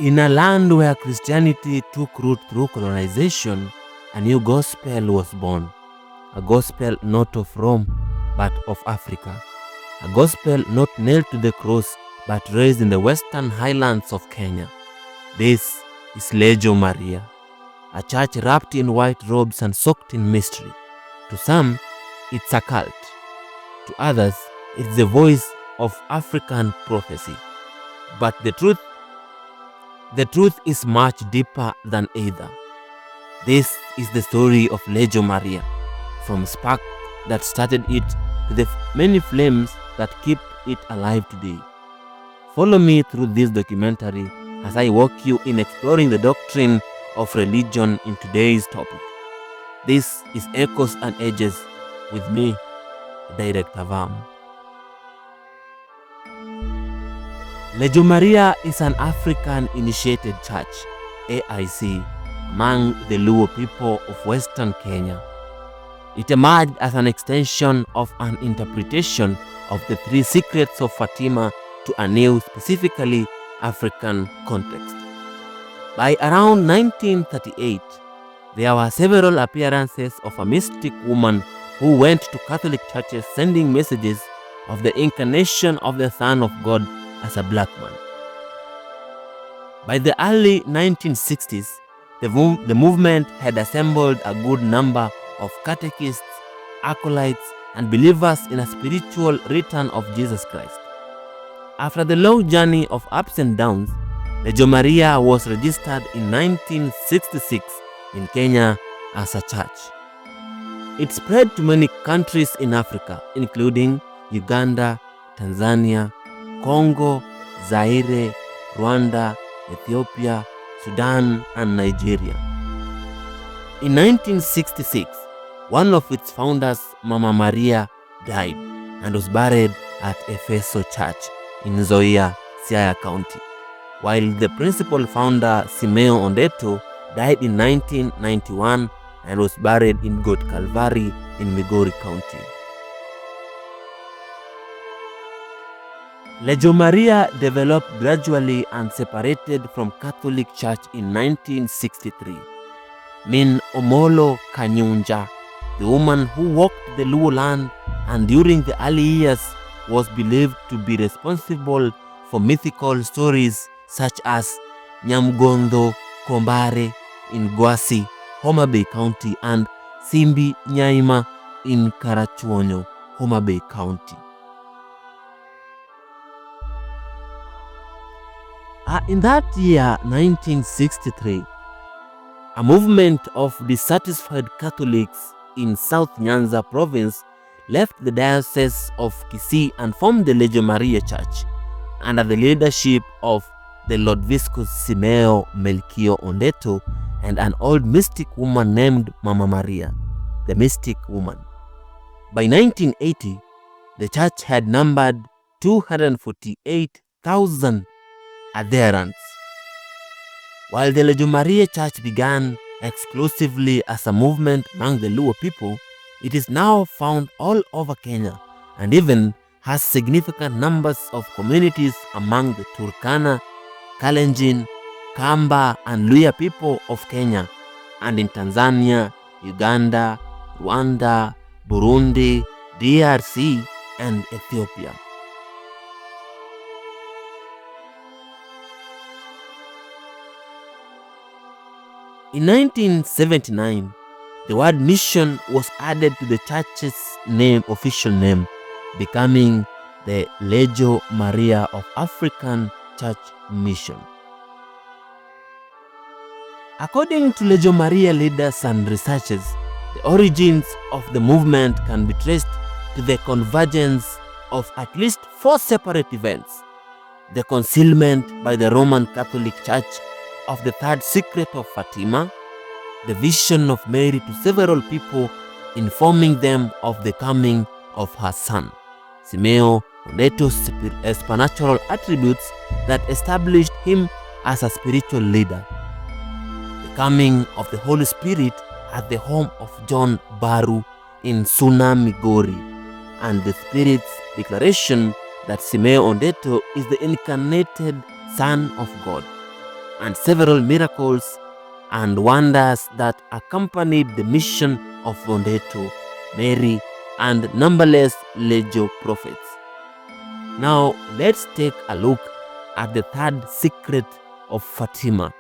In a land where Christianity took root through colonization, a new gospel was born. A gospel not of Rome, but of Africa. A gospel not nailed to the cross, but raised in the western highlands of Kenya. This is Legio Maria, a church wrapped in white robes and soaked in mystery. To some, it's a cult. To others, it's the voice of African prophecy. But the truth is much deeper than either. This is the story of Legio Maria, from spark that started it to the many flames that keep it alive today. Follow me through this documentary as I walk you in exploring the doctrine of religion in today's topic. This is Echoes and Edges with me, Director Vam. Legio Maria is an African initiated church, AIC, among the Luo people of Western Kenya. It emerged as an extension of an interpretation of the three secrets of Fatima to a new, specifically African context. By around 1938, there were several appearances of a mystic woman who went to Catholic churches sending messages of the incarnation of the Son of God as a black man. By the early 1960s, the movement had assembled a good number of catechists, acolytes, and believers in a spiritual return of Jesus Christ. After the long journey of ups and downs, Legio Maria was registered in 1966 in Kenya as a church. It spread to many countries in Africa, including Uganda, Tanzania, Congo, Zaire, Rwanda, Ethiopia, Sudan, and Nigeria. In 1966, one of its founders, Mama Maria, died and was buried at Efeso Church in Nzoia, Siaya County, while the principal founder, Simeo Ondetto, died in 1991 and was buried in God Calvary in Migori County. Legio Maria developed gradually and separated from Catholic Church in 1963. Min Omolo Kanyunja, the woman who walked the Luo land and during the early years was believed to be responsible for mythical stories such as Nyamgondo Kombare in Gwasi, Homa Bay County, and Simbi Nyaima in Karachuonyo, Homa Bay County. In that year, 1963, a movement of dissatisfied Catholics in South Nyanza province left the diocese of Kisii and formed the Legio Maria Church under the leadership of the Lord Viscous Simeo Ondetto and an old mystic woman named Mama Maria, the mystic woman. By 1980, the church had numbered 248,000 adherents. While the Legio Maria Church began exclusively as a movement among the Luo people, it is now found all over Kenya and even has significant numbers of communities among the Turkana, Kalenjin, Kamba, and Luya people of Kenya, and in Tanzania, Uganda, Rwanda, Burundi, DRC, and Ethiopia. In 1979, the word mission was added to the church's official name, becoming the Legio Maria of African Church Mission. According to Legio Maria leaders and researchers, the origins of the movement can be traced to the convergence of at least 4 separate events: the concealment by the Roman Catholic Church of the third secret of Fatima, the vision of Mary to several people informing them of the coming of her son, Simeo Ondetto's supernatural attributes that established him as a spiritual leader, the coming of the Holy Spirit at the home of John Baru in Suna, Migori, and the Spirit's declaration that Simeo Ondetto is the incarnated Son of God. and several miracles and wonders that accompanied the mission of Ondetto, Mary, and numberless Legio prophets. Now, let's take a look at the third secret of Fatima.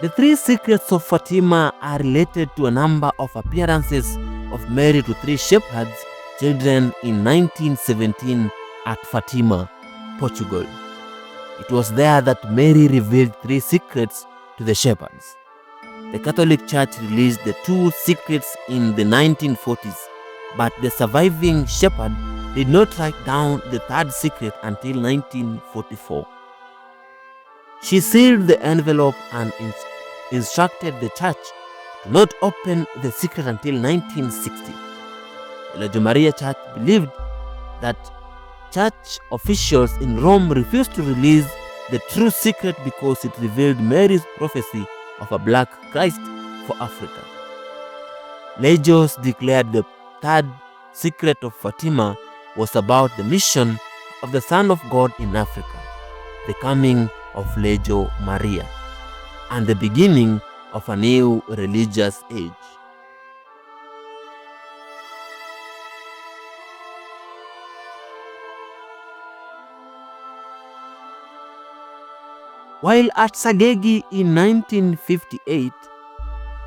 The three secrets of Fatima are related to a number of appearances of Mary to three shepherds children in 1917 at Fatima, Portugal. It was there that Mary revealed three secrets to the shepherds. The Catholic Church released the two secrets in the 1940s, but the surviving shepherd did not write down the third secret until 1944. She sealed the envelope and instructed the church to not open the secret until 1960. The Legio Maria Church believed that church officials in Rome refused to release the true secret because it revealed Mary's prophecy of a black Christ for Africa. Legios declared the third secret of Fatima was about the mission of the Son of God in Africa, the coming of Legio Maria, and the beginning of a new religious age. While at Sagegi in 1958,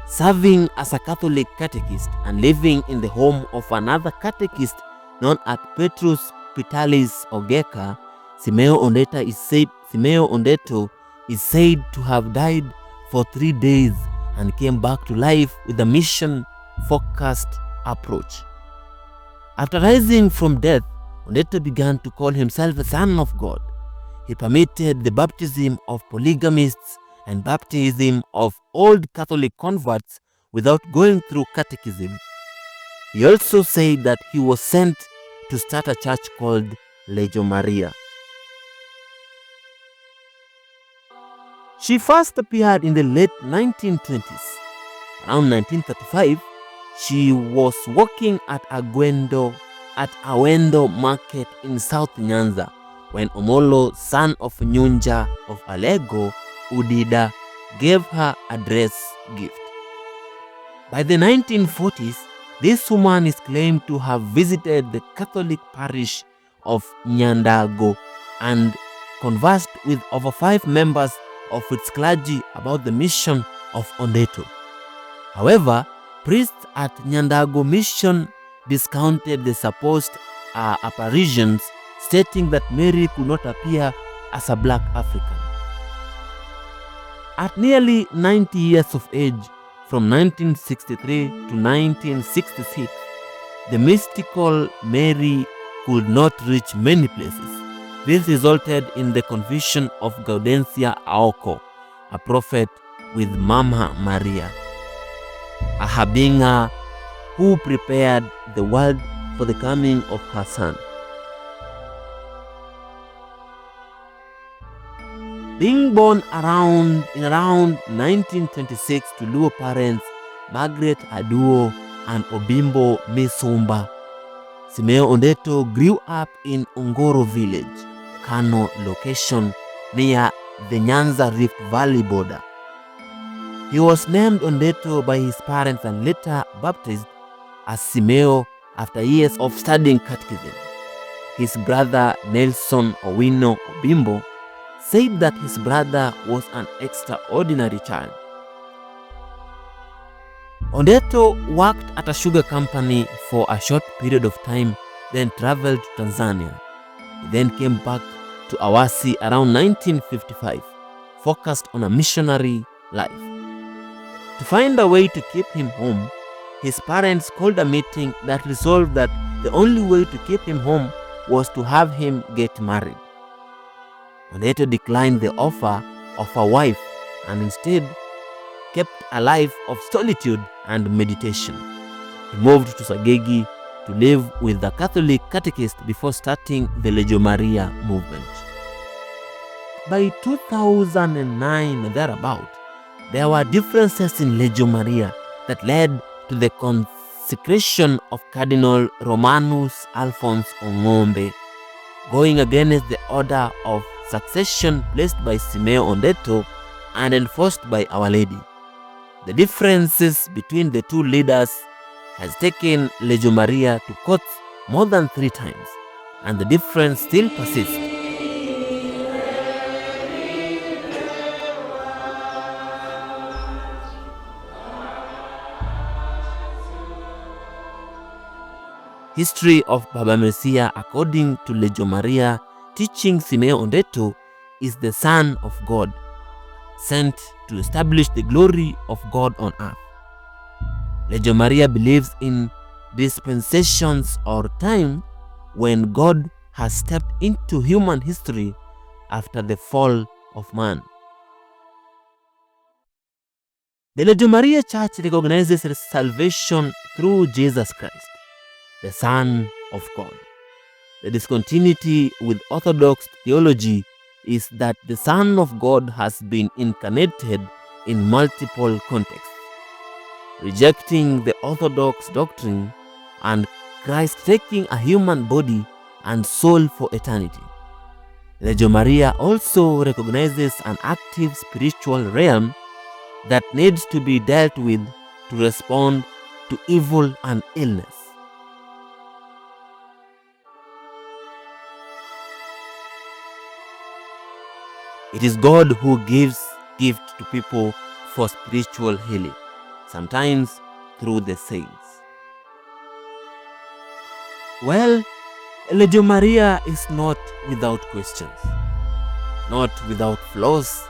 serving as a Catholic catechist and living in the home of another catechist known as Petrus Vitalis Ogeka, Simeo Ondetto is said to have died for 3 days and came back to life with a mission-focused approach. After rising from death, Ondetto began to call himself the Son of God. He permitted the baptism of polygamists and baptism of old Catholic converts without going through catechism. He also said that he was sent to start a church called Legio Maria. She first appeared in the late 1920s. Around 1935, she was working at Awendo Market in South Nyanza when Omolo, son of Nyunja of Alego, Udida, gave her a dress gift. By the 1940s, this woman is claimed to have visited the Catholic parish of Nyandago and conversed with over 5 members of its clergy about the mission of Ondetto. However, priests at Nyandago mission discounted the supposed apparitions, stating that Mary could not appear as a black African. At nearly 90 years of age, from 1963 to 1966, the mystical Mary could not reach many places. This resulted in the conviction of Gaudensia Aoko, a prophet with Mama Maria, a Habinga who prepared the world for the coming of her son. Being born around 1926 to Luo parents Margaret Aduo and Obimbo Misumba, Simeo Ondetto grew up in Ongoro village, Kano location near the Nyanza Rift Valley border. He was named Ondetto by his parents and later baptized as Simeo after years of studying catechism. His brother Nelson Owino Obimbo said that his brother was an extraordinary child. Ondetto worked at a sugar company for a short period of time, then traveled to Tanzania. He then came back to Awasi around 1955, focused on a missionary life. To find a way to keep him home, his parents called a meeting that resolved that the only way to keep him home was to have him get married. Ondetto declined the offer of a wife and instead kept a life of solitude and meditation. He moved to Sagegi to live with the Catholic catechist before starting the Legio Maria movement. By 2009 thereabout, there were differences in Legio Maria that led to the secretion of Cardinal Romanus Alphonse Ongombe, going against the order of succession placed by Simeo Ondetto and enforced by Our Lady. The differences between the two leaders has taken Legio Maria to court more than 3 times, and the difference still persists. History of Baba Messiah according to Legio Maria teaching Simeo Ondetto is the Son of God, sent to establish the glory of God on earth. Legio Maria believes in dispensations or time when God has stepped into human history after the fall of man. The Legio Maria Church recognizes salvation through Jesus Christ, the Son of God. The discontinuity with Orthodox theology is that the Son of God has been incarnated in multiple contexts, rejecting the Orthodox doctrine and Christ taking a human body and soul for eternity. Legio Maria also recognizes an active spiritual realm that needs to be dealt with to respond to evil and illness. It is God who gives gift to people for spiritual healing, sometimes through the saints. Well, Legio Maria is not without questions, not without flaws,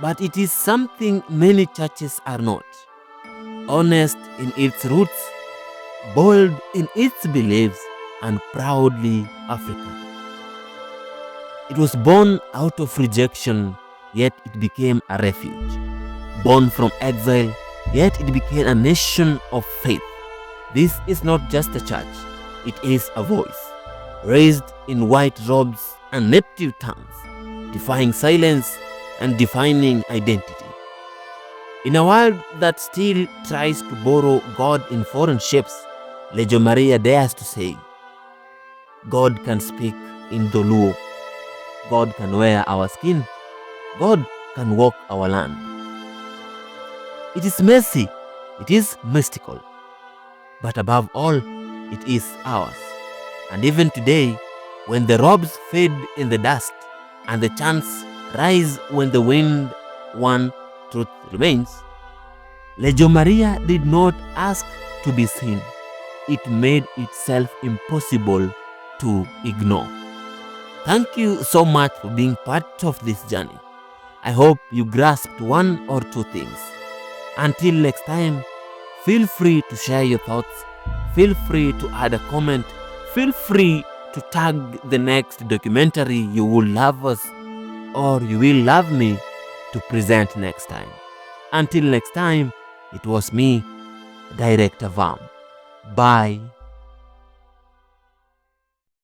but it is something many churches are not. Honest in its roots, bold in its beliefs, and proudly African. It was born out of rejection, yet it became a refuge. Born from exile, yet it became a nation of faith. This is not just a church, it is a voice, raised in white robes and native tongues, defying silence and defining identity. In a world that still tries to borrow God in foreign shapes, Legio Maria dares to say, God can speak in Doluo. God can wear our skin. God can walk our land. It is messy, it is mystical, but above all, it is ours. And even today, when the robes fade in the dust and the chants rise when the wind, one truth remains, Legio Maria did not ask to be seen. It made itself impossible to ignore. Thank you so much for being part of this journey. I hope you grasped 1 or 2 things. Until next time, feel free to share your thoughts. Feel free to add a comment. Feel free to tag the next documentary you will love us or you will love me to present next time. Until next time, it was me, Director Vam. Bye.